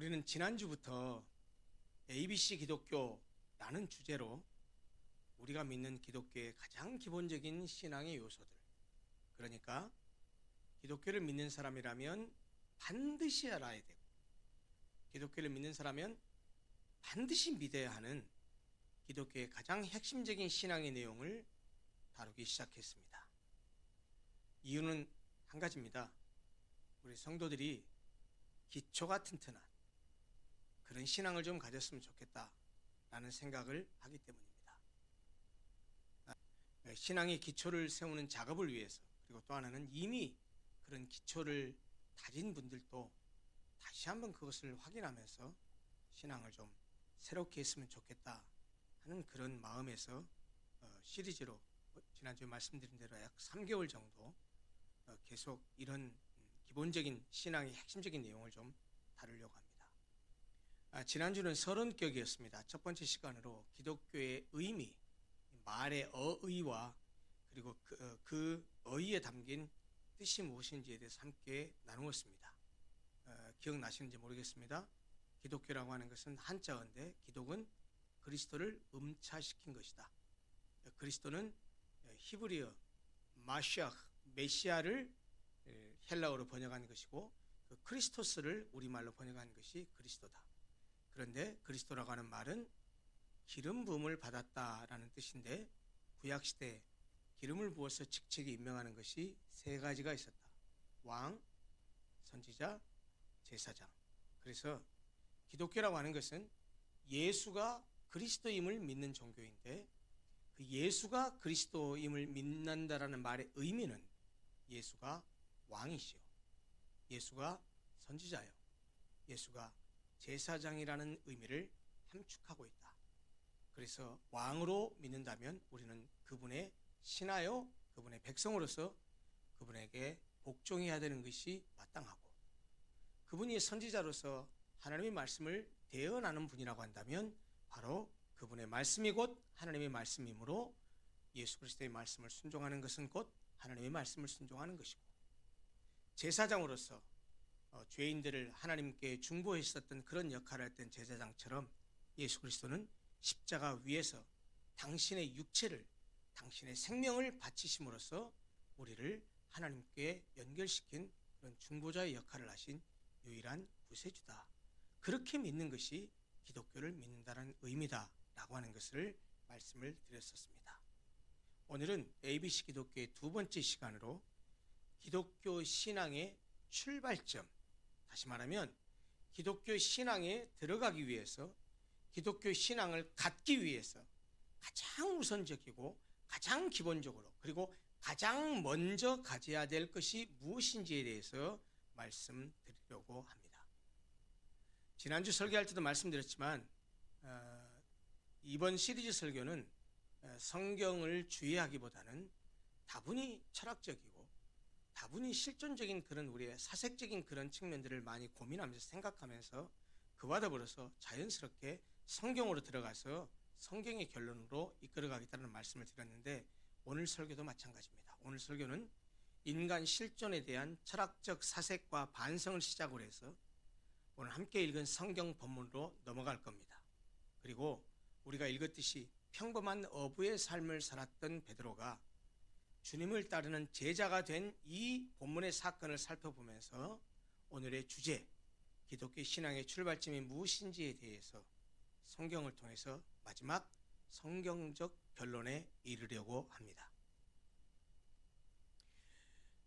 우리는 지난주부터 ABC 기독교라는 주제로 우리가 믿는 기독교의 가장 기본적인 신앙의 요소들, 그러니까 기독교를 믿는 사람이라면 반드시 알아야 되고, 기독교를 믿는 사람은 반드시 믿어야 하는 기독교의 가장 핵심적인 신앙의 내용을 다루기 시작했습니다. 이유는 한 가지입니다. 우리 성도들이 기초가 튼튼한 그런 신앙을 좀 가졌으면 좋겠다라는 생각을 하기 때문입니다. 신앙의 기초를 세우는 작업을 위해서, 그리고 또 하나는 이미 그런 기초를 다진 분들도 다시 한번 그것을 확인하면서 신앙을 좀 새롭게 했으면 좋겠다 하는 그런 마음에서 시리즈로 지난주에 말씀드린 대로 약 3개월 정도 계속 이런 기본적인 신앙의 핵심적인 내용을 좀 다루려고 합니다. 지난주는 서론격이었습니다. 첫 번째 시간으로 기독교의 의미, 말의 어의와 그리고 그 어의에 담긴 뜻이 무엇인지에 대해서 함께 나누었습니다. 기억나시는지 모르겠습니다. 기독교라고 하는 것은 한자어인데, 기독은 그리스도를 음차시킨 것이다. 그리스도는 히브리어 마시아흐, 메시아를 헬라어로 번역한 것이고, 그 크리스토스를 우리말로 번역한 것이 그리스도다. 그런데 그리스도라고 하는 말은 기름 부음을 받았다라는 뜻인데, 구약시대에 기름을 부어서 직책에 임명하는 것이 세 가지가 있었다. 왕, 선지자, 제사장. 그래서 기독교라고 하는 것은 예수가 그리스도임을 믿는 종교인데, 그 예수가 그리스도임을 믿는다라는 말의 의미는 예수가 왕이시요, 예수가 선지자요, 예수가 제사장이라는 의미를 함축하고 있다. 그래서 왕으로 믿는다면 우리는 그분의 신하요, 그분의 백성으로서 그분에게 복종해야 되는 것이 마땅하고, 그분이 선지자로서 하나님의 말씀을 대언하는 분이라고 한다면 바로 그분의 말씀이 곧 하나님의 말씀이므로 예수 그리스도의 말씀을 순종하는 것은 곧 하나님의 말씀을 순종하는 것이고, 제사장으로서 죄인들을 하나님께 중보했었던 그런 역할을 했던 제사장처럼 예수 그리스도는 십자가 위에서 당신의 육체를, 당신의 생명을 바치심으로써 우리를 하나님께 연결시킨 그런 중보자의 역할을 하신 유일한 구세주다. 그렇게 믿는 것이 기독교를 믿는다는 의미다 라고 하는 것을 말씀을 드렸었습니다. 오늘은 ABC 기독교의 두 번째 시간으로 기독교 신앙의 출발점, 다시 말하면 기독교 신앙에 들어가기 위해서, 기독교 신앙을 갖기 위해서 가장 우선적이고 가장 기본적으로, 그리고 가장 먼저 가져야 될 것이 무엇인지에 대해서 말씀드리려고 합니다. 지난주 설교할 때도 말씀드렸지만 이번 시리즈 설교는 성경을 주의하기보다는 다분히 철학적이고 다분히 실존적인 그런 우리의 사색적인 그런 측면들을 많이 고민하면서 생각하면서, 그와 더불어서 자연스럽게 성경으로 들어가서 성경의 결론으로 이끌어가겠다는 말씀을 드렸는데, 오늘 설교도 마찬가지입니다. 오늘 설교는 인간 실존에 대한 철학적 사색과 반성을 시작으로 해서 오늘 함께 읽은 성경 본문으로 넘어갈 겁니다. 그리고 우리가 읽었듯이 평범한 어부의 삶을 살았던 베드로가 주님을 따르는 제자가 된 이 본문의 사건을 살펴보면서 오늘의 주제, 기독교 신앙의 출발점이 무엇인지에 대해서 성경을 통해서 마지막 성경적 결론에 이르려고 합니다.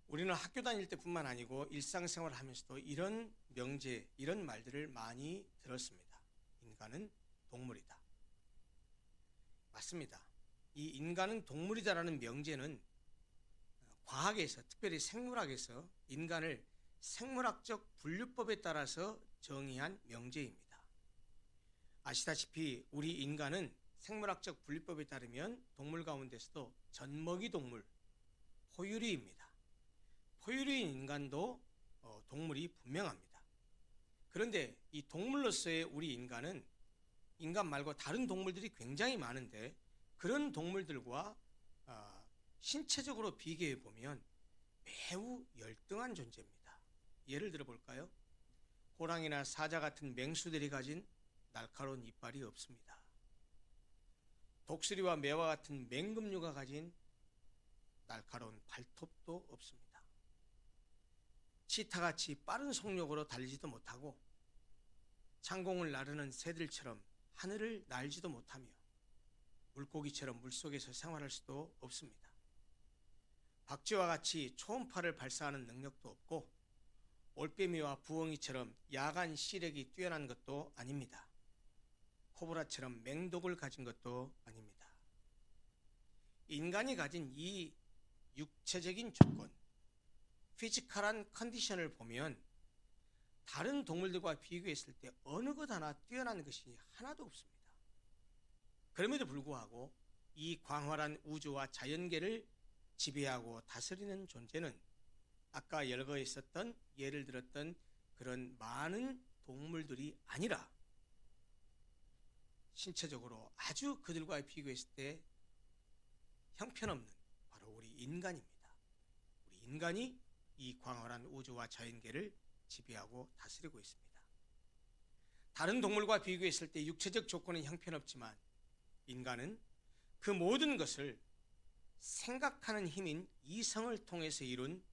우리는 학교 다닐 때뿐만 아니고 일상생활을 하면서도 이런 명제, 이런 말들을 많이 들었습니다. 인간은 동물이다. 맞습니다. 이 인간은 동물이다라는 명제는 과학에서, 특별히 생물학에서 인간을 생물학적 분류법에 따라서 정의한 명제입니다. 아시다시피 우리 인간은 생물학적 분류법에 따르면 동물 가운데서도 젖먹이 동물, 포유류입니다. 포유류인 인간도 동물이 분명합니다. 그런데 이 동물로서의 우리 인간은 인간 말고 다른 동물들이 굉장히 많은데, 그런 동물들과 신체적으로 비교해 보면 매우 열등한 존재입니다. 예를 들어 볼까요? 호랑이나 사자 같은 맹수들이 가진 날카로운 이빨이 없습니다. 독수리와 매와 같은 맹금류가 가진 날카로운 발톱도 없습니다. 치타같이 빠른 속력으로 달리지도 못하고 창공을 나르는 새들처럼 하늘을 날지도 못하며 물고기처럼 물속에서 생활할 수도 없습니다. 박쥐와 같이 초음파를 발사하는 능력도 없고 올빼미와 부엉이처럼 야간 시력이 뛰어난 것도 아닙니다. 코브라처럼 맹독을 가진 것도 아닙니다. 인간이 가진 이 육체적인 조건, 피지컬한 컨디션을 보면 다른 동물들과 비교했을 때 어느 것 하나 뛰어난 것이 하나도 없습니다. 그럼에도 불구하고 이 광활한 우주와 자연계를 지배하고 다스리는 존재는 아까 열거에 있었던 예를 들었던 그런 많은 동물들이 아니라 신체적으로 아주 그들과 비교했을 때 형편없는 바로 우리 인간입니다. 우리 인간이 이 광활한 우주와 자연계를 지배하고 다스리고 있습니다. 다른 동물과 비교했을 때 육체적 조건은 형편없지만 인간은 그 모든 것을 생각하는 힘인 이성을 통해서 이룬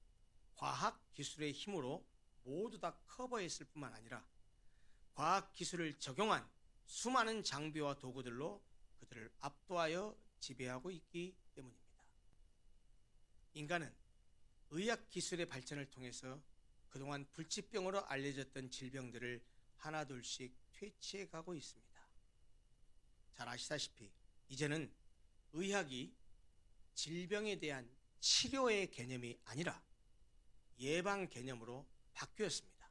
과학 기술의 힘으로 모두 다 커버했을 뿐만 아니라 과학 기술을 적용한 수많은 장비와 도구들로 그들을 압도하여 지배하고 있기 때문입니다. 인간은 의학 기술의 발전을 통해서 그동안 불치병으로 알려졌던 질병들을 하나둘씩 퇴치해 가고 있습니다. 잘 아시다시피 이제는 의학이 질병에 대한 치료의 개념이 아니라 예방 개념으로 바뀌었습니다.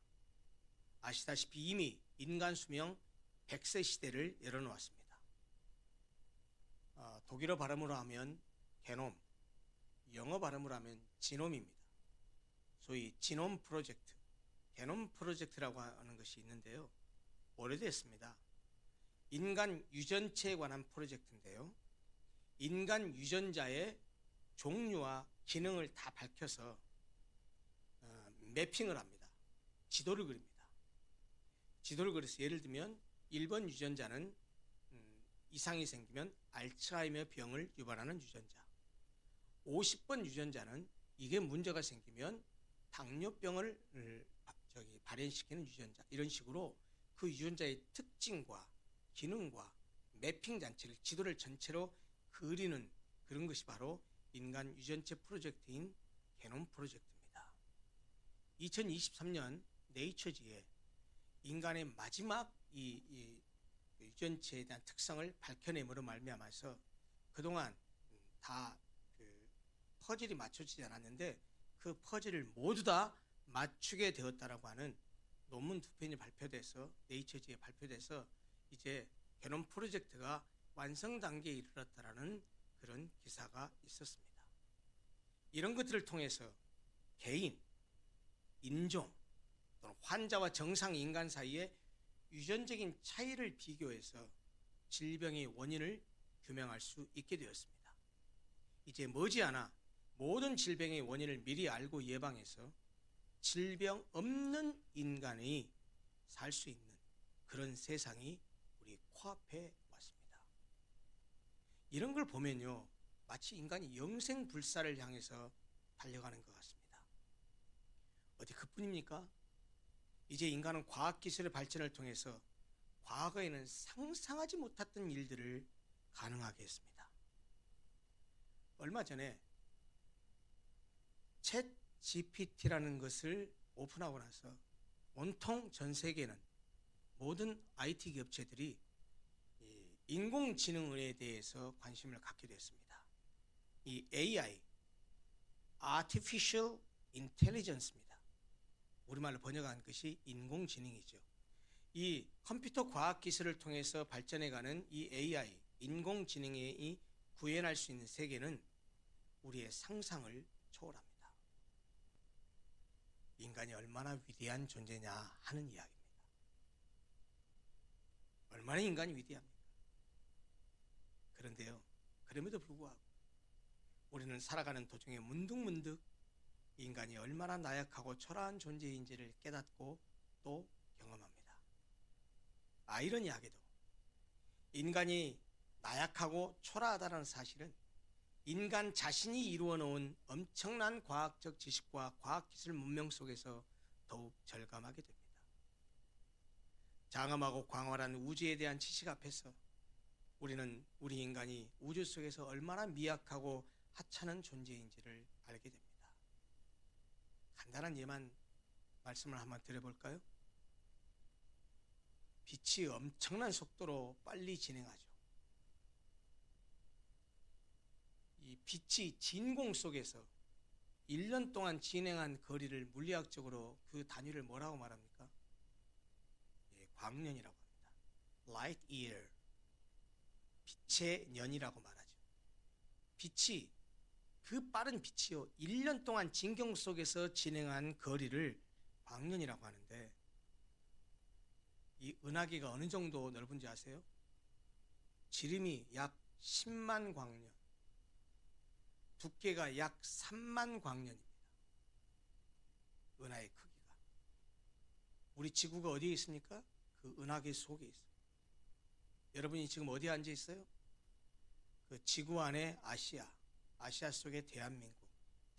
아시다시피 이미 인간 수명 100세 시대를 열어놓았습니다. 독일어 발음으로 하면 게놈, 영어 발음으로 하면 지놈입니다. 소위 지놈 프로젝트, 게놈 프로젝트라고 하는 것이 있는데요. 오래됐습니다. 인간 유전체에 관한 프로젝트인데요. 인간 유전자의 종류와 기능을 다 밝혀서 매핑을 합니다. 지도를 그립니다. 지도를 그려서 예를 들면 1번 유전자는 이상이 생기면 알츠하이머 병을 유발하는 유전자, 50번 유전자는 이게 문제가 생기면 당뇨병을 발현시키는 유전자, 이런 식으로 그 유전자의 특징과 기능과 매핑 장치를 지도를 전체로 그리는 그런 것이 바로 인간 유전체 프로젝트인 게놈 프로젝트입니다. 2023년 네이처지에 인간의 마지막 이 유전체에 대한 특성을 밝혀냄으로 말미암아서 그동안 다 퍼즐이 맞춰지지 않았는데 그 퍼즐을 모두 다 맞추게 되었다라고 하는 논문 2편이 발표돼서 네이처지에 발표돼서 이제 게놈 프로젝트가 완성 단계에 이르렀다라는 그런 기사가 있었습니다. 이런 것들을 통해서 개인, 인종 또는 환자와 정상 인간 사이의 유전적인 차이를 비교해서 질병의 원인을 규명할 수 있게 되었습니다. 이제 머지않아 모든 질병의 원인을 미리 알고 예방해서 질병 없는 인간이 살 수 있는 그런 세상이 우리 코앞에 왔습니다. 이런 걸 보면요, 마치 인간이 영생불사를 향해서 달려가는 것 같습니다. 어디 그뿐입니까? 이제 인간은 과학기술의 발전을 통해서 과거에는 상상하지 못했던 일들을 가능하게 했습니다. 얼마 전에 챗 GPT라는 것을 오픈하고 나서 온통 전 세계는 모든 IT 기업체들이 인공지능에 대해서 관심을 갖게 됐습니다. 이 AI, Artificial Intelligence입니다. 우리말로 번역한 것이 인공지능이죠. 이 컴퓨터 과학 기술을 통해서 발전해가는 이 AI, 인공지능이 구현할 수 있는 세계는 우리의 상상을 초월합니다. 인간이 얼마나 위대한 존재냐 하는 이야기입니다. 얼마나 인간이 위대합니까? 그런데요, 그럼에도 불구하고 우리는 살아가는 도중에 문득문득 인간이 얼마나 나약하고 초라한 존재인지를 깨닫고 또 경험합니다. 아이러니하게도 인간이 나약하고 초라하다는 사실은 인간 자신이 이루어 놓은 엄청난 과학적 지식과 과학기술 문명 속에서 더욱 절감하게 됩니다. 장엄하고 광활한 우주에 대한 지식 앞에서 우리는 우리 인간이 우주 속에서 얼마나 미약하고 하찮은 존재인지를 알게 됩니다. 간단한 예만 말씀을 한번 드려볼까요? 빛이 엄청난 속도로 빨리 진행하죠. 이 빛이 진공 속에서 1년 동안 진행한 거리를 물리학적으로 그 단위를 뭐라고 말합니까? 예, 광년이라고 합니다. Light year. 빛의 년이라고 말하죠. 빛이, 그 빠른 빛이요, 1년 동안 진공 속에서 진행한 거리를 광년이라고 하는데, 이 은하계가 어느 정도 넓은지 아세요? 지름이 약 10만 광년, 두께가 약 3만 광년입니다. 은하의 크기가. 우리 지구가 어디에 있습니까? 그 은하계 속에 있어요. 여러분이 지금 어디에 앉아 있어요? 그 지구 안에 아시아, 아시아 속에 대한민국,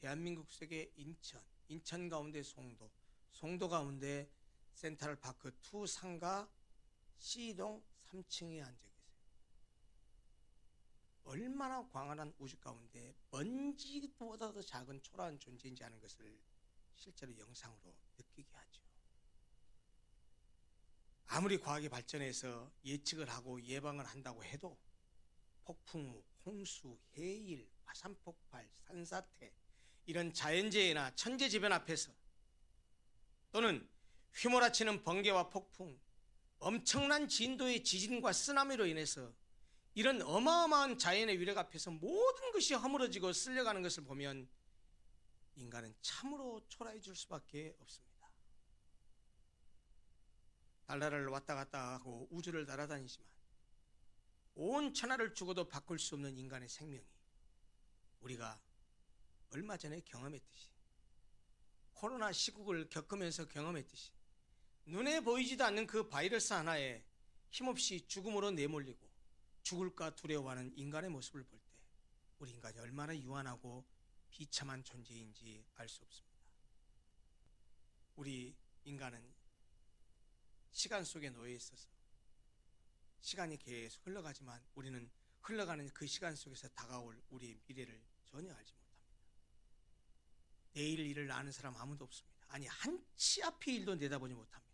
대한민국 속에 인천, 인천 가운데 송도, 송도 가운데 센트럴파크 2 상가 C동 3층에 앉아 계세요. 얼마나 광활한 우주 가운데 먼지보다도 작은 초라한 존재인지 아는 것을 실제로 영상으로 느끼게 하죠. 아무리 과학이 발전해서 예측을 하고 예방을 한다고 해도 폭풍우, 홍수, 해일, 화산폭발, 산사태, 이런 자연재해나 천재지변 앞에서, 또는 휘몰아치는 번개와 폭풍, 엄청난 진도의 지진과 쓰나미로 인해서 이런 어마어마한 자연의 위력 앞에서 모든 것이 허물어지고 쓸려가는 것을 보면 인간은 참으로 초라해질 수밖에 없습니다. 달나라를 왔다 갔다 하고 우주를 날아다니지만 온 천하를 죽어도 바꿀 수 없는 인간의 생명이, 우리가 얼마 전에 경험했듯이, 코로나 시국을 겪으면서 경험했듯이, 눈에 보이지도 않는 그 바이러스 하나에 힘없이 죽음으로 내몰리고 죽을까 두려워하는 인간의 모습을 볼 때 우리 인간이 얼마나 유한하고 비참한 존재인지 알 수 없습니다. 우리 인간은 시간 속에 놓여 있어서 시간이 계속 흘러가지만 우리는 흘러가는 그 시간 속에서 다가올 우리의 미래를 전혀 알지 못합니다. 내일 일을 아는 사람 아무도 없습니다. 아니, 한치 앞의 일도 내다보지 못합니다.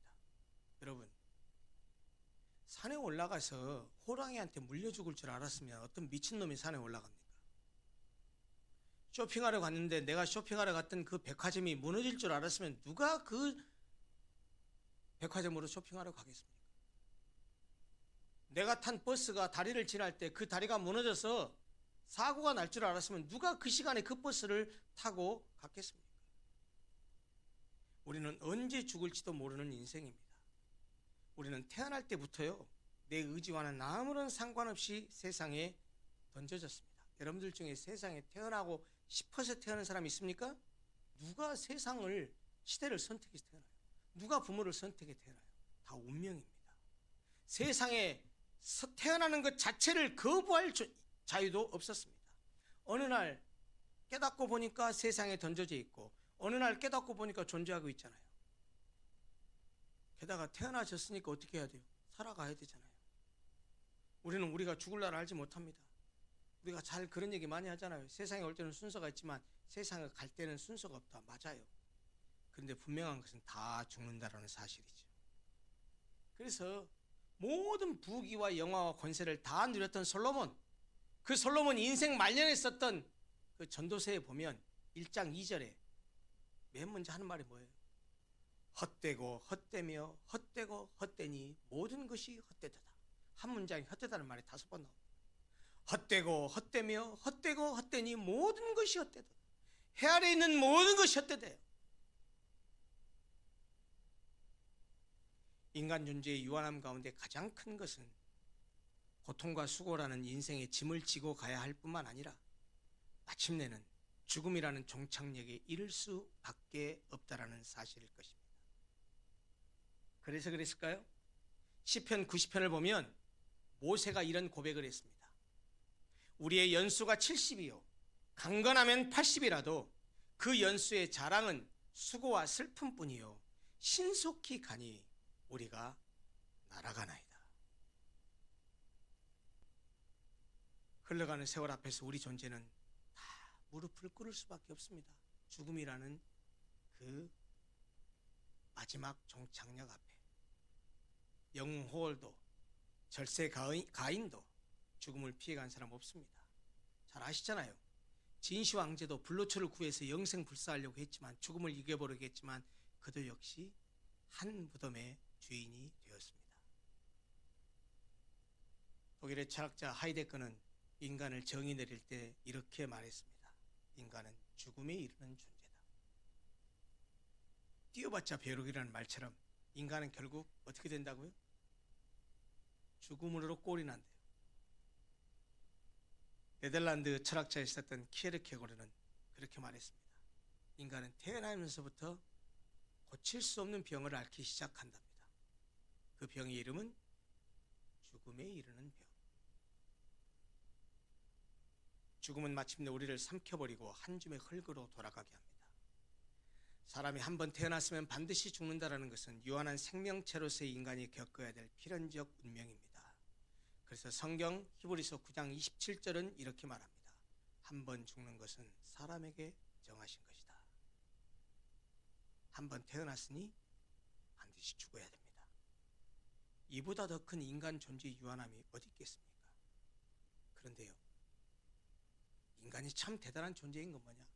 여러분, 산에 올라가서 호랑이한테 물려 죽을 줄 알았으면 어떤 미친놈이 산에 올라갑니까? 쇼핑하러 갔는데 내가 쇼핑하러 갔던 그 백화점이 무너질 줄 알았으면 누가 그 백화점으로 쇼핑하러 가겠습니까? 내가 탄 버스가 다리를 지날 때 그 다리가 무너져서 사고가 날 줄 알았으면 누가 그 시간에 그 버스를 타고 갔겠습니까? 우리는 언제 죽을지도 모르는 인생입니다. 우리는 태어날 때부터요, 내 의지와는 아무런 상관없이 세상에 던져졌습니다. 여러분들 중에 세상에 태어나고 싶어서 태어난 사람이 있습니까? 누가 세상을, 시대를 선택해서 태어나요? 누가 부모를 선택해 태어나요? 다 운명입니다. 세상에 태어나는 것 자체를 거부할 자유도 없었습니다. 어느 날 깨닫고 보니까 세상에 던져져 있고, 어느 날 깨닫고 보니까 존재하고 있잖아요. 게다가 태어나셨으니까 어떻게 해야 돼요? 살아가야 되잖아요. 우리는 우리가 죽을 날 알지 못합니다. 우리가 잘 그런 얘기 많이 하잖아요. 세상에 올 때는 순서가 있지만 세상에 갈 때는 순서가 없다. 맞아요. 그런데 분명한 것은 다 죽는다라는 사실이죠. 그래서 모든 부귀와 영화와 권세를 다 누렸던 솔로몬, 그 솔로몬 인생 말년에 썼던 그 전도서에 보면 1장 2절에 맨 먼저 하는 말이 뭐예요? 헛되고 헛되며 헛되고 헛되니 모든 것이 헛되다. 한 문장에 헛되다는 말이 5번 나옵니다. 헛되고 헛되며 헛되고 헛되니 모든 것이 헛되다. 해 아래 있는 모든 것이 헛되대요. 인간 존재의 유한함 가운데 가장 큰 것은 고통과 수고라는 인생의 짐을 지고 가야 할 뿐만 아니라 마침내는 죽음이라는 종착역에 이를 수밖에 없다라는 사실일 것입니다. 그래서 그랬을까요? 시편 90편을 보면 모세가 이런 고백을 했습니다. 우리의 연수가 70이요 강건하면 80이라도 그 연수의 자랑은 수고와 슬픔뿐이요 신속히 가니 우리가 날아가나이다. 흘러가는 세월 앞에서 우리 존재는 다 무릎을 꿇을 수밖에 없습니다. 죽음이라는 그 마지막 종착역 앞에 영웅 호월도 절세 가인도 죽음을 피해간 사람 없습니다. 잘 아시잖아요. 진시 왕제도 불로초를 구해서 영생 불사하려고 했지만 죽음을 이겨버리게 했지만 그도 역시 한 무덤의 주인이 되었습니다. 독일의 철학자 하이데거는 인간을 정의 내릴 때 이렇게 말했습니다. 인간은 죽음에 이르는 존재다. 뛰어봤자 벼룩이라는 말처럼 인간은 결국 어떻게 된다고요? 죽음으로 꼴이 난대요. 네덜란드 철학자에 있었던 키에르케고르는 그렇게 말했습니다. 인간은 태어나면서부터 고칠 수 없는 병을 앓기 시작한답니다. 그 병의 이름은 죽음에 이르는 병. 죽음은 마침내 우리를 삼켜버리고 한 줌의 흙으로 돌아가게 합니다. 사람이 한번 태어났으면 반드시 죽는다는 것은 유한한 생명체로서의 인간이 겪어야 될 필연적 운명입니다. 그래서 성경 히브리서 9장 27절은 이렇게 말합니다. 한 번 죽는 것은 사람에게 정하신 것이다. 한 번 태어났으니 반드시 죽어야 됩니다. 이보다 더 큰 인간 존재의 유한함이 어디 있겠습니까? 그런데요, 인간이 참 대단한 존재인 건 뭐냐?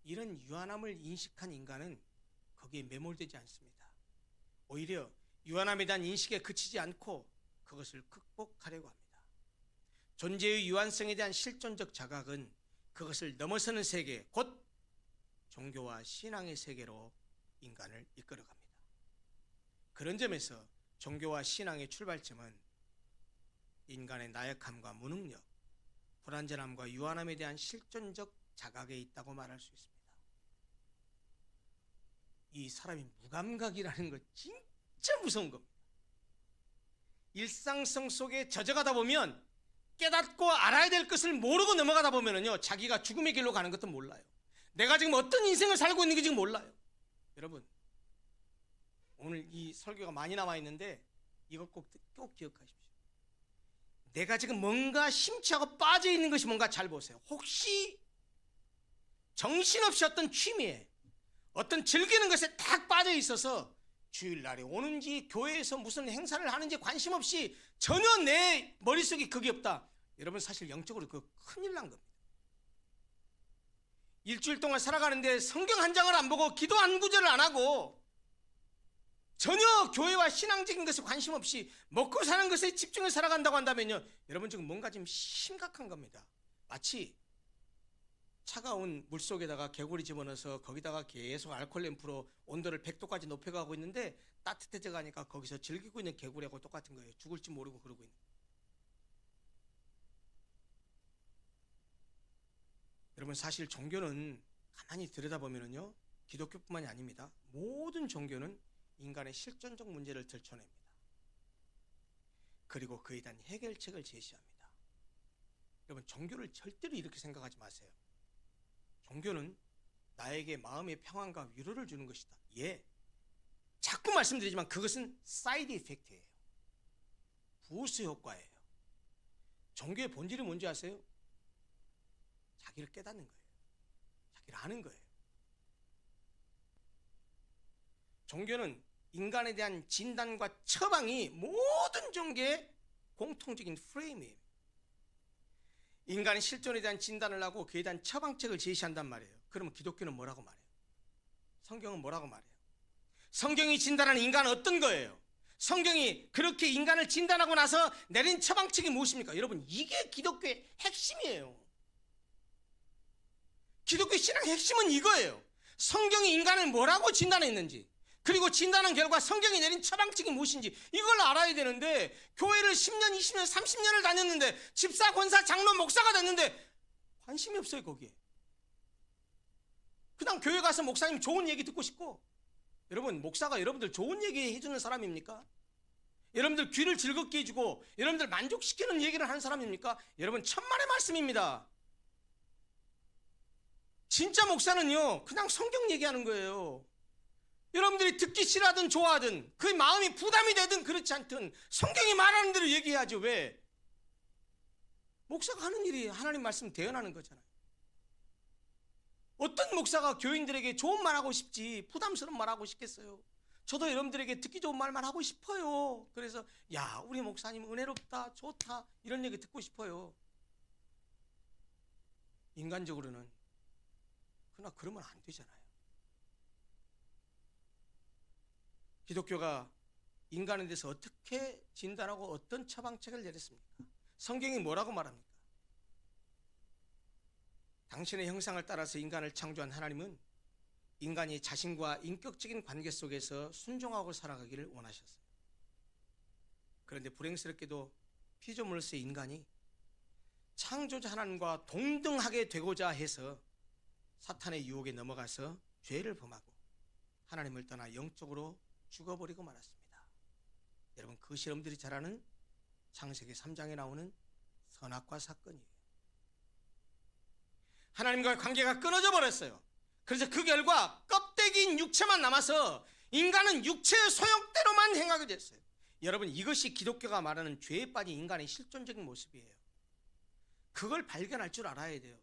이런 유한함을 인식한 인간은 거기에 매몰되지 않습니다. 오히려 유한함에 대한 인식에 그치지 않고 그것을 극복하려고 합니다. 존재의 유한성에 대한 실존적 자각은 그것을 넘어서는 세계, 곧 종교와 신앙의 세계로 인간을 이끌어갑니다. 그런 점에서 종교와 신앙의 출발점은 인간의 나약함과 무능력, 불완전함과 유한함에 대한 실존적 자각에 있다고 말할 수 있습니다. 이 사람이 무감각이라는 거 진짜 무서운 겁니다. 일상성 속에 젖어가다 보면 깨닫고 알아야 될 것을 모르고 넘어가다 보면은요, 자기가 죽음의 길로 가는 것도 몰라요. 내가 지금 어떤 인생을 살고 있는지 지금 몰라요. 여러분, 오늘 이 설교가 많이 남아 있는데 이거 꼭 기억하십시오. 내가 지금 뭔가 심취하고 빠져 있는 것이 뭔가 잘 보세요. 혹시 정신없이 어떤 취미에, 어떤 즐기는 것에 딱 빠져 있어서 주일날에 오는지 교회에서 무슨 행사를 하는지 관심 없이 전혀 내 머릿속에 그게 없다. 여러분, 사실 영적으로 그거 큰일 난 겁니다. 일주일 동안 살아가는데 성경 한 장을 안 보고 기도 한 구절을 안 하고 전혀 교회와 신앙적인 것에 관심 없이 먹고 사는 것에 집중해서 살아간다고 한다면요, 여러분 지금 뭔가 좀 심각한 겁니다. 마치 차가운 물 속에다가 개구리 집어넣어서 거기다가 계속 알코올 램프로 온도를 100도까지 높여가고 있는데 따뜻해져 가니까 거기서 즐기고 있는 개구리하고 똑같은 거예요. 죽을지 모르고 그러고 있는. 여러분, 사실 종교는 가만히 들여다보면요, 기독교뿐만이 아닙니다. 모든 종교는 인간의 실존적 문제를 들춰냅니다. 그리고 그에 대한 해결책을 제시합니다. 여러분, 종교를 절대로 이렇게 생각하지 마세요. 종교는 나에게 마음의 평안과 위로를 주는 것이다. 예, 자꾸 말씀드리지만 그것은 사이드 이펙트예요. 부수 효과예요. 종교의 본질이 뭔지 아세요? 자기를 깨닫는 거예요. 자기를 아는 거예요. 종교는 인간에 대한 진단과 처방이 모든 종교의 공통적인 프레임이에요. 인간의 실존에 대한 진단을 하고 그에 대한 처방책을 제시한단 말이에요. 그러면 기독교는 뭐라고 말해요? 성경은 뭐라고 말해요? 성경이 진단하는 인간은 어떤 거예요? 성경이 그렇게 인간을 진단하고 나서 내린 처방책이 무엇입니까? 여러분, 이게 기독교의 핵심이에요. 기독교 신앙의 핵심은 이거예요. 성경이 인간을 뭐라고 진단했는지, 그리고 진단한 결과 성경이 내린 처방책이 무엇인지 이걸 알아야 되는데, 교회를 10년, 20년, 30년을 다녔는데, 집사, 권사, 장로, 목사가 됐는데 관심이 없어요. 거기에 그냥 교회 가서 목사님 좋은 얘기 듣고 싶고. 여러분, 목사가 여러분들 좋은 얘기 해주는 사람입니까? 여러분들 귀를 즐겁게 해주고 여러분들 만족시키는 얘기를 하는 사람입니까? 여러분 천만의 말씀입니다. 진짜 목사는요 그냥 성경 얘기하는 거예요. 여러분들이 듣기 싫어하든 좋아하든 그 마음이 부담이 되든 그렇지 않든 성경이 말하는 대로 얘기해야죠. 왜? 목사가 하는 일이 하나님 말씀 대언하는 거잖아요. 어떤 목사가 교인들에게 좋은 말 하고 싶지 부담스러운 말 하고 싶겠어요? 저도 여러분들에게 듣기 좋은 말만 하고 싶어요. 그래서 야 우리 목사님 은혜롭다 좋다 이런 얘기 듣고 싶어요. 인간적으로는 그러나 그러면 안 되잖아요. 기독교가 인간에 대해서 어떻게 진단하고 어떤 처방책을 내렸습니까? 성경이 뭐라고 말합니까? 당신의 형상을 따라서 인간을 창조한 하나님은 인간이 자신과 인격적인 관계 속에서 순종하고 살아가기를 원하셨어요. 그런데 불행스럽게도 피조물로서의 인간이 창조자 하나님과 동등하게 되고자 해서 사탄의 유혹에 넘어가서 죄를 범하고 하나님을 떠나 영적으로 죽어버리고 말았습니다. 여러분 그것이 여러분들이 잘 아는 창세기 3장에 나오는 선악과 사건이에요. 하나님과의 관계가 끊어져 버렸어요. 그래서 그 결과 껍데기인 육체만 남아서 인간은 육체의 소욕대로만 행하게 됐어요. 여러분 이것이 기독교가 말하는 죄에 빠진 인간의 실존적인 모습이에요. 그걸 발견할 줄 알아야 돼요.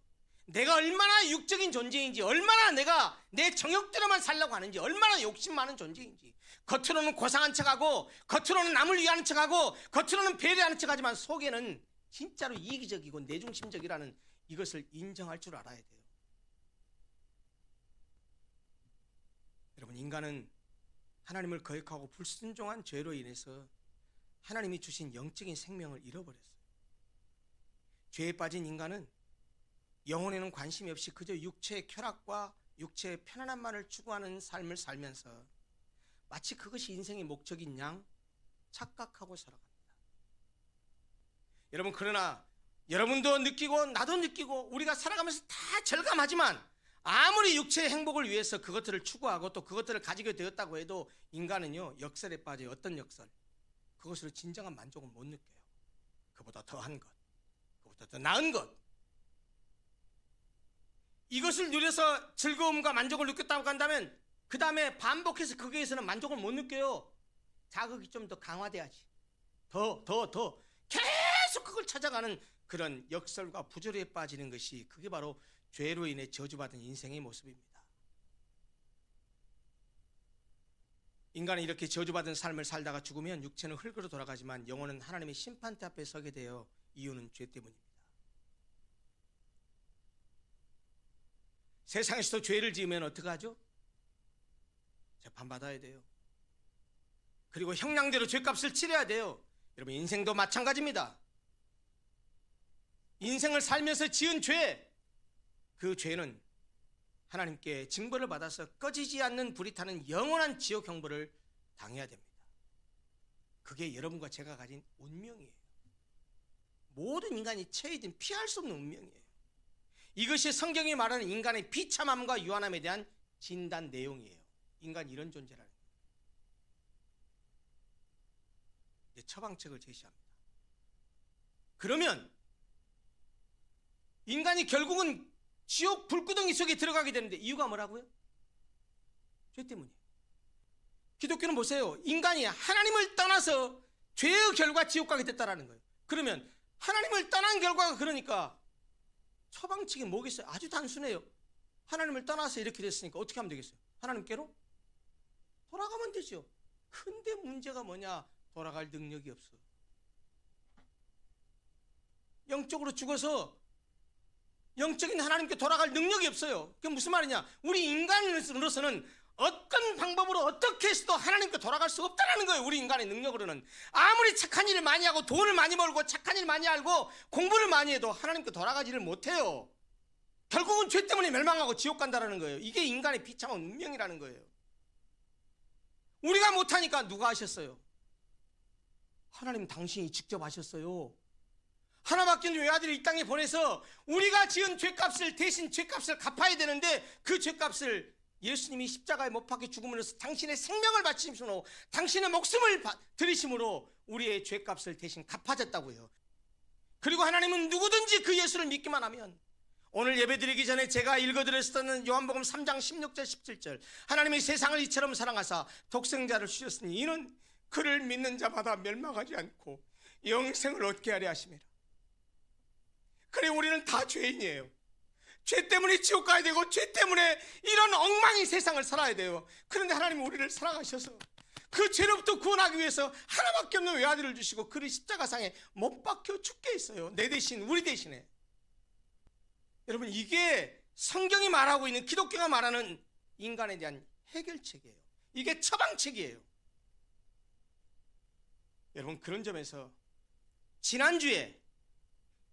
내가 얼마나 육적인 존재인지, 얼마나 내가 내 정욕대로만 살려고 하는지, 얼마나 욕심 많은 존재인지. 겉으로는 고상한 척하고 겉으로는 남을 위하는 척하고 겉으로는 배려하는 척하지만 속에는 진짜로 이기적이고 내중심적이라는 이것을 인정할 줄 알아야 돼요. 여러분 인간은 하나님을 거역하고 불순종한 죄로 인해서 하나님이 주신 영적인 생명을 잃어버렸어요. 죄에 빠진 인간은 영혼에는 관심이 없이 그저 육체의 쾌락과 육체의 편안함만을 추구하는 삶을 살면서 마치 그것이 인생의 목적인 양 착각하고 살아갑니다. 여러분 그러나 여러분도 느끼고 나도 느끼고 우리가 살아가면서 다 절감하지만 아무리 육체의 행복을 위해서 그것들을 추구하고 또 그것들을 가지게 되었다고 해도 인간은요 역설에 빠져요. 어떤 역설? 그것으로 진정한 만족을 못 느껴요. 그보다 더한 것, 그보다 더 나은 것, 이것을 누려서 즐거움과 만족을 느꼈다고 한다면 그 다음에 반복해서 거기에서는 만족을 못 느껴요. 자극이 좀 더 강화돼야지. 더 계속 그걸 찾아가는 그런 역설과 부조리에 빠지는 것이 그게 바로 죄로 인해 저주받은 인생의 모습입니다. 인간은 이렇게 저주받은 삶을 살다가 죽으면 육체는 흙으로 돌아가지만 영혼은 하나님의 심판대 앞에 서게 되어 이유는 죄 때문입니다. 세상에서도 죄를 지으면 어떻게 하죠? 재판받아야 돼요. 그리고 형량대로 죄값을 치러야 돼요. 여러분 인생도 마찬가지입니다. 인생을 살면서 지은 죄, 그 죄는 하나님께 징벌을 받아서 꺼지지 않는 불이 타는 영원한 지옥 형벌을 당해야 됩니다. 그게 여러분과 제가 가진 운명이에요. 모든 인간이 처해진 피할 수 없는 운명이에요. 이것이 성경이 말하는 인간의 비참함과 유한함에 대한 진단 내용이에요. 인간이 이런 존재라는 거예요. 이제 처방책을 제시합니다. 그러면 인간이 결국은 지옥 불구덩이 속에 들어가게 되는데 이유가 뭐라고요? 죄 때문이에요. 기독교는 보세요. 인간이 하나님을 떠나서 죄의 결과 지옥 가게 됐다라는 거예요. 그러면 하나님을 떠난 결과가 그러니까 처방책이 뭐겠어요? 아주 단순해요. 하나님을 떠나서 이렇게 됐으니까 어떻게 하면 되겠어요? 하나님께로 돌아가면 되죠. 근데 문제가 뭐냐? 돌아갈 능력이 없어. 영적으로 죽어서 영적인 하나님께 돌아갈 능력이 없어요. 그게 무슨 말이냐? 우리 인간으로서는 어떤 방법으로 어떻게 해서도 하나님께 돌아갈 수 없다는 거예요. 우리 인간의 능력으로는. 아무리 착한 일을 많이 하고 돈을 많이 벌고 착한 일 많이 알고 공부를 많이 해도 하나님께 돌아가지를 못해요. 결국은 죄 때문에 멸망하고 지옥 간다는 거예요. 이게 인간의 비참한 운명이라는 거예요. 우리가 못하니까 누가 하셨어요? 하나님 당신이 직접 하셨어요. 하나밖에 없는 외아들을 이 땅에 보내서 우리가 지은 죄값을 대신 죄값을 갚아야 되는데 그 죄값을 예수님이 십자가에 못 박혀 죽음으로써 당신의 생명을 바치심으로 당신의 목숨을 들이심으로 우리의 죄값을 대신 갚아줬다고요. 그리고 하나님은 누구든지 그 예수를 믿기만 하면, 오늘 예배드리기 전에 제가 읽어드렸었던 요한복음 3장 16절 17절, 하나님이 세상을 이처럼 사랑하사 독생자를 주셨으니 이는 그를 믿는 자마다 멸망하지 않고 영생을 얻게 하려 하심이라. 그래, 우리는 다 죄인이에요. 죄 때문에 지옥 가야 되고 죄 때문에 이런 엉망인 세상을 살아야 돼요. 그런데 하나님은 우리를 사랑하셔서 그 죄로부터 구원하기 위해서 하나밖에 없는 외아들을 주시고 그를 십자가상에 못 박혀 죽게 했어요. 내 대신, 우리 대신에. 여러분, 이게 성경이 말하고 있는, 기독교가 말하는 인간에 대한 해결책이에요. 이게 처방책이에요. 여러분, 그런 점에서 지난주에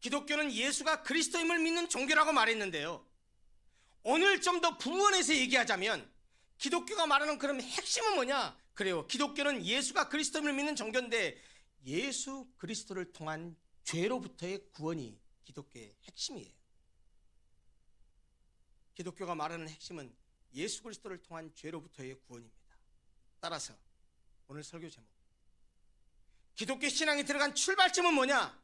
기독교는 예수가 그리스도임을 믿는 종교라고 말했는데요, 오늘 좀 더 부원해서 얘기하자면 기독교가 말하는 그럼 핵심은 뭐냐? 그래요, 기독교는 예수가 그리스도임을 믿는 종교인데 예수 그리스도를 통한 죄로부터의 구원이 기독교의 핵심이에요. 기독교가 말하는 핵심은 예수 그리스도를 통한 죄로부터의 구원입니다. 따라서 오늘 설교 제목, 기독교 신앙에 들어간 출발점은 뭐냐?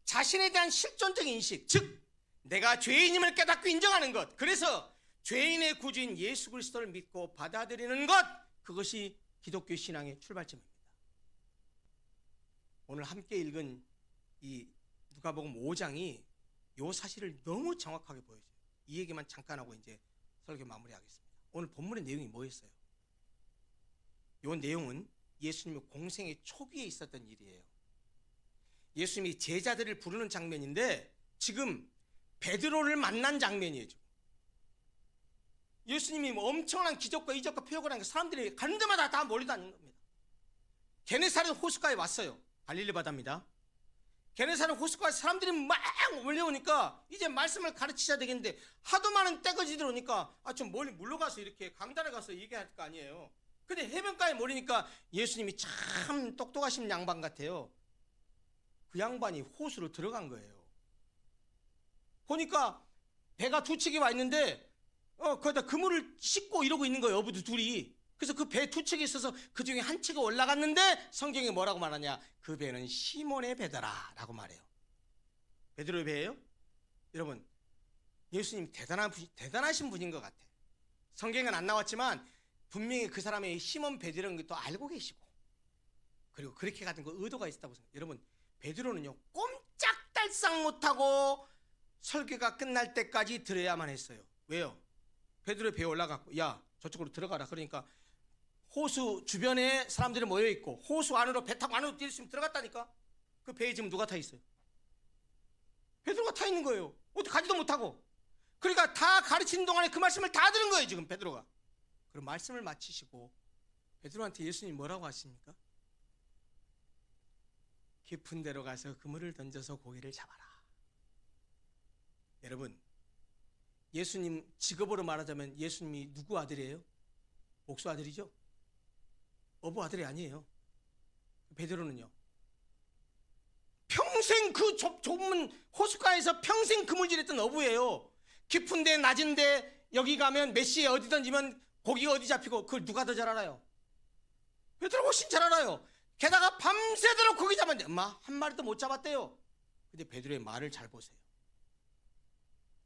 자신에 대한 실존적인 인식, 즉 내가 죄인임을 깨닫고 인정하는 것, 그래서 죄인의 구주인 예수 그리스도를 믿고 받아들이는 것, 그것이 기독교 신앙의 출발점입니다. 오늘 함께 읽은 이 누가복음 5장이 이 사실을 너무 정확하게 보여줘요. 이 얘기만 잠깐 하고 이제 설교 마무리하겠습니다. 오늘 본문의 내용이 뭐였어요? 이 내용은 예수님의 공생의 초기에 있었던 일이에요. 예수님이 제자들을 부르는 장면인데 지금 베드로를 만난 장면이에요. 예수님이 엄청난 기적과 이적과 표적을 하니까 사람들이 가는 데마다 다 몰려다니는 겁니다. 게네사렛 호숫가에 왔어요. 갈릴리 바다입니다. 게네사렛 호숫가에 사람들이 막 몰려오니까 이제 말씀을 가르치셔야 되겠는데 하도 많은 떼거지들 오니까 좀 멀리 물러가서 이렇게 강단에 가서 얘기할 거 아니에요. 근데 해변가에 몰리니까 예수님이 참 똑똑하신 양반 같아요. 그 양반이 호수로 들어간 거예요. 보니까 배가 두 척이 와 있는데 거기다 그물을 싣고 이러고 있는 거예요, 어부들 둘이. 그래서 그 배 두 척이 있어서 그 중에 한 척이 올라갔는데 성경이 뭐라고 말하냐? 그 배는 시몬의 배더라 라고 말해요. 베드로의 배예요? 여러분, 예수님 대단하신 분인 것 같아요. 성경은 안 나왔지만 분명히 그 사람의 시몬 베드로인 것도 알고 계시고, 그리고 그렇게 가는 거 의도가 있었다고 생각해요. 여러분, 베드로는요 꼼짝달싹 못하고 설교가 끝날 때까지 들어야만 했어요. 왜요? 베드로의 배에 올라갔고, 야 저쪽으로 들어가라. 그러니까 호수 주변에 사람들이 모여있고 호수 안으로 배 타고 안으로 뛰었으면 들어갔다니까. 그 배에 지금 누가 타 있어요? 베드로가 타 있는 거예요. 어떻게 가지도 못하고. 그러니까 다 가르치는 동안에 그 말씀을 다 들은 거예요 지금 베드로가. 그럼 말씀을 마치시고 베드로한테 예수님이 뭐라고 하십니까? 깊은 데로 가서 그물을 던져서 고기를 잡아라. 여러분, 예수님 직업으로 말하자면 예수님이 누구 아들이에요? 목수 아들이죠? 어부 아들이 아니에요. 베드로는요 평생 그 좁은 호숫가에서 평생 그물질했던 어부예요. 깊은데 낮은데 여기 가면 몇 시에 어디 던지면 고기가 어디 잡히고 그걸 누가 더 잘 알아요? 베드로가 훨씬 잘 알아요. 게다가 밤새도록 고기 잡았는데 엄마 한 마리도 못 잡았대요. 근데 베드로의 말을 잘 보세요.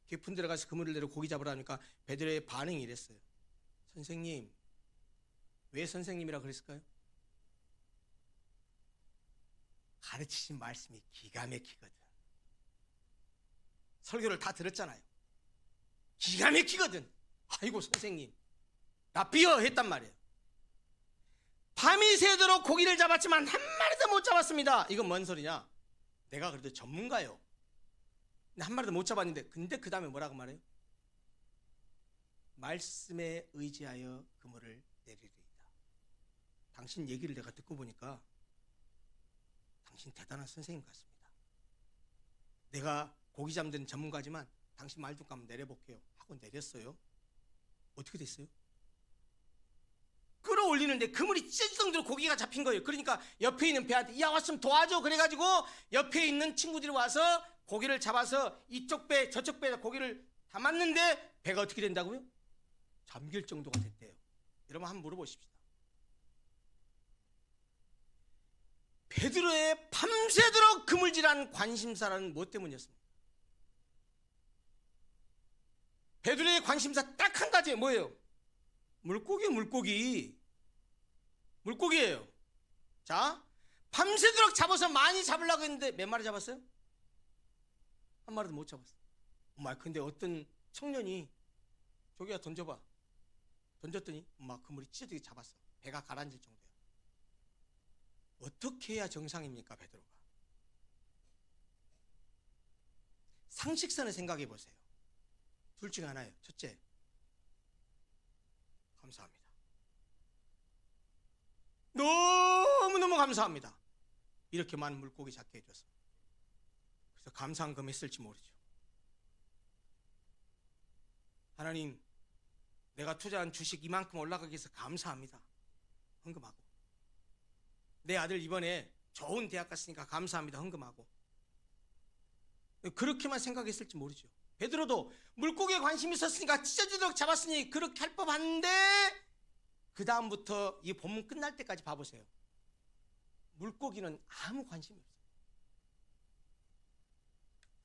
깊은 데 가서 그물을 내려 고기 잡으라 하니까 베드로의 반응이 이랬어요. 선생님. 왜 선생님이라 그랬을까요? 가르치신 말씀이 기가 막히거든. 설교를 다 들었잖아요. 기가 막히거든. 아이고 선생님 라비어 했단 말이에요. 밤이 새도록 고기를 잡았지만 한 마리도 못 잡았습니다. 이건 뭔 소리냐? 내가 그래도 전문가요. 근데 한 마리도 못 잡았는데, 근데 그 다음에 뭐라고 말해요? 말씀에 의지하여 그물을 내리리이다. 당신 얘기를 내가 듣고 보니까 당신 대단한 선생님 같습니다. 내가 고기 잡는 전문가지만 당신 말 듣고 한번 내려볼게요 하고 내렸어요. 어떻게 됐어요? 끌어올리는데 그물이 찢어질 정도로 고기가 잡힌 거예요. 그러니까 옆에 있는 배한테 야 왔으면 도와줘 그래가지고 옆에 있는 친구들이 와서 고기를 잡아서 이쪽 배 저쪽 배에다 고기를 담았는데 배가 어떻게 된다고요? 잠길 정도가 됐대요. 여러분 한번 물어보십시다. 베드로의 밤새도록 그물질한 관심사라는 무엇 때문이었습니까? 베드로의 관심사 딱 한 가지예요. 뭐예요? 물고기예요. 자, 밤새도록 잡아서 많이 잡으려고 했는데 몇 마리 잡았어요? 한 마리도 못 잡았어요. 엄마, 근데 어떤 청년이 저기야 던져봐. 던졌더니 엄마 그물이 찢어지게 잡았어. 배가 가라앉을 정도야. 어떻게 해야 정상입니까, 베드로가? 상식선을 생각해 보세요. 둘 중에 하나예요. 첫째, 감사합니다. 너무너무 감사합니다. 이렇게 많은 물고기 잡게 해줘서. 그래서 감사한 금했을지 모르죠. 하나님, 내가 투자한 주식 이만큼 올라가기 위해서 감사합니다. 헌금하고. 내 아들 이번에 좋은 대학 갔으니까 감사합니다. 헌금하고. 그렇게만 생각했을지 모르죠. 베드로도 물고기에 관심이 있었으니까 찢어지도록 잡았으니 그렇게 할 법한데, 그 다음부터 이 본문 끝날 때까지 봐보세요. 물고기는 아무 관심이 없어요.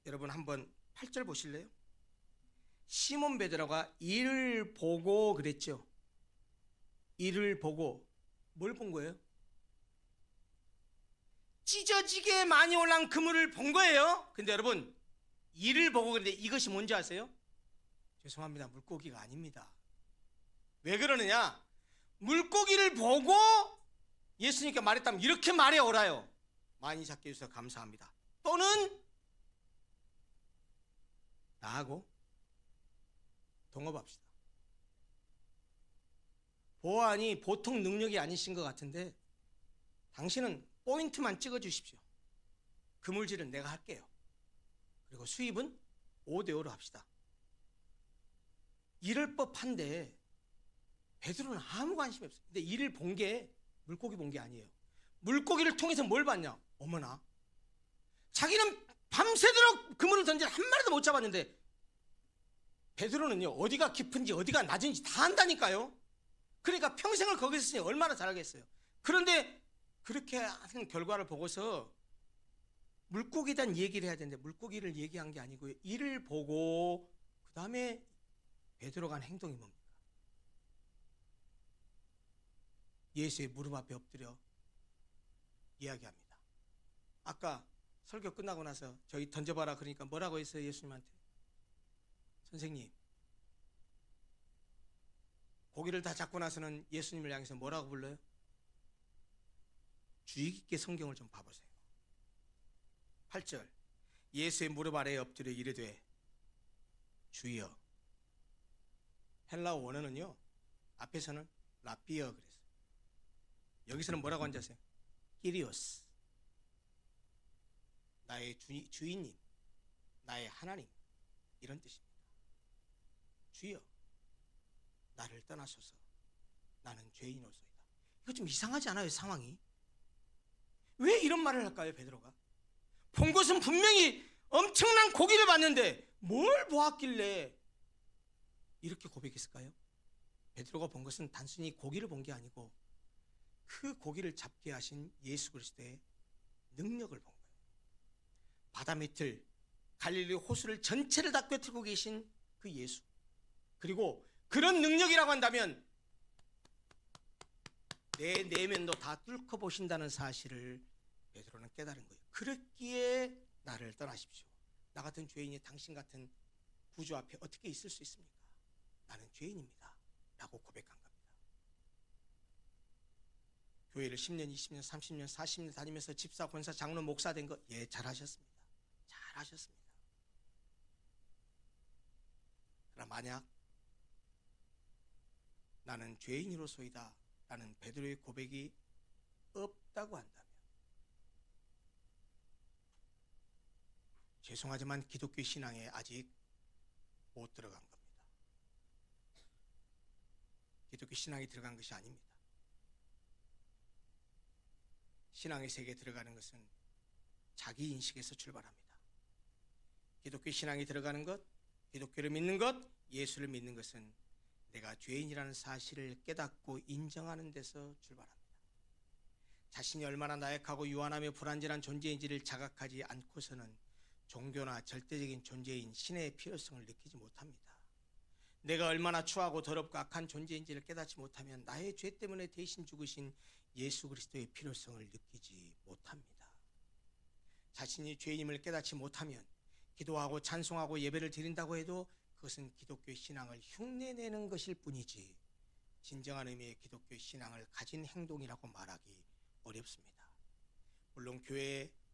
여러분 한번 8절 보실래요? 시몬 베드로가 이를 보고 그랬죠. 이를 보고 뭘 본 거예요? 찢어지게 많이 올라온 그물을 본 거예요. 근데 여러분, 이를 보고 그랬는데 이것이 뭔지 아세요? 죄송합니다, 물고기가 아닙니다. 왜 그러느냐? 물고기를 보고 예수님께 말했다면 이렇게 말해 오라요. 많이 잡게 해주셔서 감사합니다. 또는 나하고 동업합시다. 보안이 보통 능력이 아니신 것 같은데 당신은 포인트만 찍어주십시오. 그물질은 내가 할게요. 그리고 수입은 5대5로 합시다. 이럴 법한데 베드로는 아무 관심이 없어요. 근데 이를 본 게 물고기 본 게 아니에요. 물고기를 통해서 뭘 봤냐? 어머나, 자기는 밤새도록 그물을 던져 한 마리도 못 잡았는데 베드로는요, 어디가 깊은지 어디가 낮은지 다 안다니까요. 그러니까 평생을 거기서 있으니 얼마나 잘하겠어요. 그런데 그렇게 하는 결과를 보고서 물고기에 대한 얘기를 해야 되는데 물고기를 얘기한 게 아니고요, 이를 보고 그 다음에 베드로가 한 행동이 뭡니까? 예수의 무릎 앞에 엎드려 이야기합니다. 아까 설교 끝나고 나서 저희 던져봐라 그러니까 뭐라고 했어요? 예수님한테, 선생님, 고기를 다 잡고 나서는 예수님을 향해서 뭐라고 불러요? 주의 깊게 성경을 좀 봐보세요. 8절, 예수의 무릎 아래에 엎드려 이르되 주여. 헬라어 원어는요, 앞에서는 라피어 그랬어요. 여기서는 뭐라고 한지 아세요? 키리오스. 나의 주인님, 나의 하나님, 이런 뜻입니다. 주여, 나를 떠나소서. 나는 죄인으로소이다. 이거 좀 이상하지 않아요, 상황이? 왜 이런 말을 할까요, 베드로가? 본 것은 분명히 엄청난 고기를 봤는데 뭘 보았길래 이렇게 고백했을까요? 베드로가 본 것은 단순히 고기를 본 게 아니고 그 고기를 잡게 하신 예수 그리스도의 능력을 본 거예요. 바다 밑을, 갈릴리 호수를 전체를 다 꿰뚫고 계신 그 예수, 그리고 그런 능력이라고 한다면 내 내면도 다 뚫고 보신다는 사실을 베드로는 깨달은 거예요. 그렇기에 나를 떠나십시오. 나 같은 죄인이 당신 같은 구주 앞에 어떻게 있을 수 있습니까? 나는 죄인입니다 라고 고백한 겁니다. 교회를 10년, 20년, 30년, 40년 다니면서 집사, 권사, 장로, 목사 된 거, 예, 잘하셨습니다. 잘하셨습니다. 그러나 만약 나는 죄인으로소이다 라는 베드로의 고백이 없다고 한다면, 죄송하지만 기독교 신앙에 아직 못 들어간 겁니다. 기독교 신앙이 들어간 것이 아닙니다. 신앙의 세계에 들어가는 것은 자기 인식에서 출발합니다. 기독교 신앙이 들어가는 것, 기독교를 믿는 것, 예수를 믿는 것은 내가 죄인이라는 사실을 깨닫고 인정하는 데서 출발합니다. 자신이 얼마나 나약하고 유한하며 불완전한 존재인지를 자각하지 않고서는 종교나 절대적인 존재인 신의 필요성을 느끼지 못합니다. 내가 얼마나 추하고 더럽고 악한 존재인지를 깨닫지 못하면 나의 죄 때문에 대신 죽으신 예수 그리스도의 필요성을 느끼지 못합니다. 자신이 죄인임을 깨닫지 못하면 기도하고 찬송하고 예배를 드린다고 해도 그것은 기독교 신앙을 흉내내는 것일 뿐이지 진정한 의미의 기독교 신앙을 가진 행동이라고 말하기 어렵습니다. 물론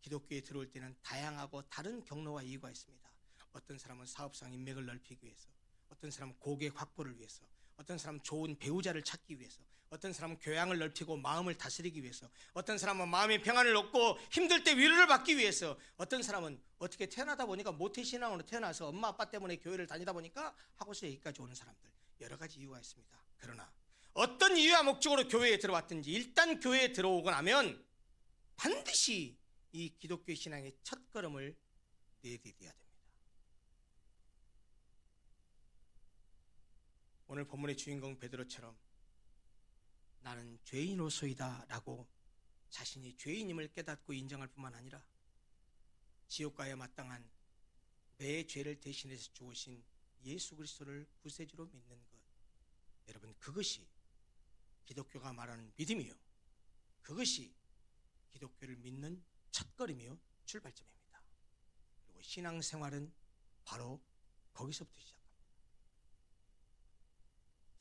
기독교에 들어올 때는 다양하고 다른 경로와 이유가 있습니다. 어떤 사람은 사업상 인맥을 넓히기 위해서, 어떤 사람은 고객 확보를 위해서, 어떤 사람은 좋은 배우자를 찾기 위해서, 어떤 사람은 교양을 넓히고 마음을 다스리기 위해서, 어떤 사람은 마음의 평안을 얻고 힘들 때 위로를 받기 위해서, 어떤 사람은 어떻게 태어나다 보니까 모태신앙으로 태어나서 엄마 아빠 때문에 교회를 다니다 보니까 하고서 여기까지 오는 사람들, 여러 가지 이유가 있습니다. 그러나 어떤 이유와 목적으로 교회에 들어왔든지 일단 교회에 들어오고 나면 반드시 이 기독교 신앙의 첫걸음을 내디뎌야 됩니다. 오늘 본문의 주인공 베드로처럼 나는 죄인으로서이다 라고 자신이 죄인임을 깨닫고 인정할 뿐만 아니라 지옥가에 마땅한 내 죄를 대신해서 죽으신 예수 그리스도를 구세주로 믿는 것, 여러분, 그것이 기독교가 말하는 믿음이요, 그것이 기독교를 믿는 첫걸음이요 출발점입니다. 그리고 신앙생활은 바로 거기서부터 시작합니다.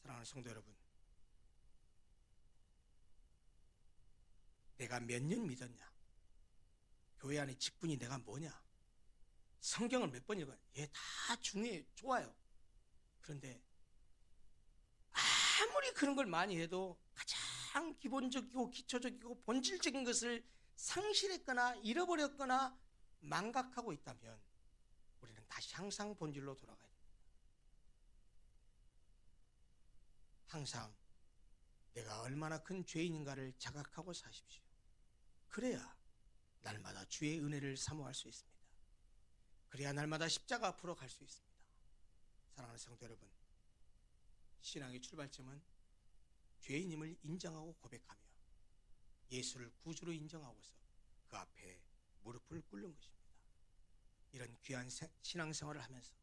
사랑하는 성도 여러분, 내가 몇 년 믿었냐, 교회 안의 직분이 내가 뭐냐, 성경을 몇 번 읽어야, 다 중요해요, 좋아요. 그런데 아무리 그런 걸 많이 해도 가장 기본적이고 기초적이고 본질적인 것을 상실했거나 잃어버렸거나 망각하고 있다면 우리는 다시 항상 본질로 돌아가야 됩니다. 항상 내가 얼마나 큰 죄인인가를 자각하고 사십시오. 그래야 날마다 주의 은혜를 사모할 수 있습니다. 그래야 날마다 십자가 앞으로 갈 수 있습니다. 사랑하는 성도 여러분, 신앙의 출발점은 죄인임을 인정하고 고백하며 예수를 구주로 인정하고서 그 앞에 무릎을 꿇는 것입니다. 이런 귀한 신앙생활을 하면서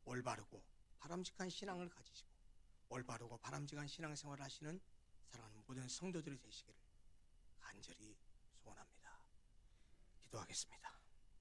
올바르고 바람직한 신앙을 가지시고 올바르고 바람직한 신앙생활을 하시는 사랑하는 모든 성도들이 되시기를 간절히 소원합니다. 기도하겠습니다.